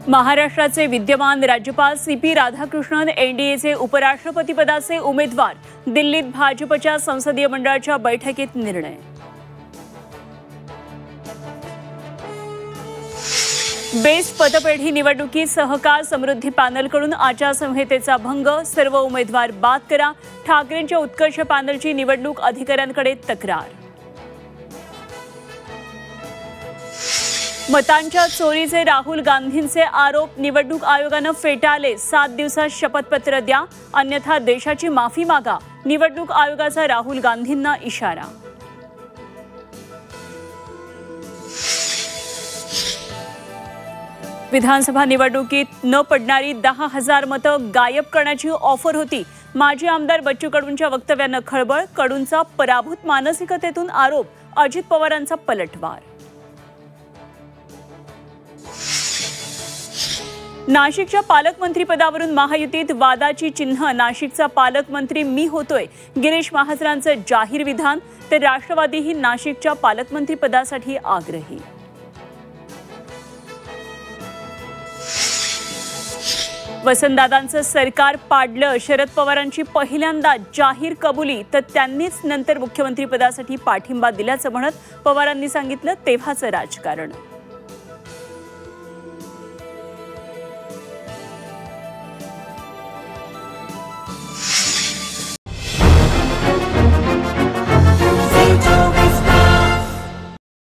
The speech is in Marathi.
महाराष्ट्राचे विद्यमान राज्यपाल सी.पी. राधाकृष्णन एनडीएचे उपराष्ट्रपतीपदाचे उमेदवार, दिल्लीत भाजपच्या संसदीय मंडळाच्या बैठकीत निर्णय। बेस्ट पतपेढी निवडणुकीत सहकार समृद्धी पॅनलकडून आचारसंहितेचा भंग, सर्व उमेदवार बाद करा। ठाकरेंच्या उत्कर्ष पॅनलची निवडणूक अधिकाऱ्यांकडे तक्रार। मतांच्या चोरीचे राहुल गांधींचे आरोप निवडणूक आयोगाने फेटाळले। 7 दिवसात शपथपत्र द्या, अन्यथा देशाची माफी मागा। निवडणूक आयोगाचा राहुल गांधींना इशारा। विधानसभा निवडणुकीत न पडणारी 10,000 मतं गायब करण्याची ऑफर होती। माजी आमदार बच्चू कडूंच्या वक्तव्याने खळबळ, कडूंचा पराभूत मानसिकतेतून आरोप, अजित पवारांचा पलटवार। नाशिकच्या पालकमंत्रीपदावरून महायुतीत वादाची चिन्ह, नाशिकचा पालकमंत्री मी होतोय, गिरीश महाजनांचं जाहीर विधान। तर राष्ट्रवादीही नाशिकच्या पालकमंत्रीपदासाठी आग्रही। वसंतदादांचं सरकार पाडलं, शरद पवारांची पहिल्यांदा जाहीर कबुली, तर त्यांनीच नंतर मुख्यमंत्रीपदासाठी पाठिंबा दिल्याचं म्हणत पवारांनी सांगितलं तेव्हाचं राजकारण।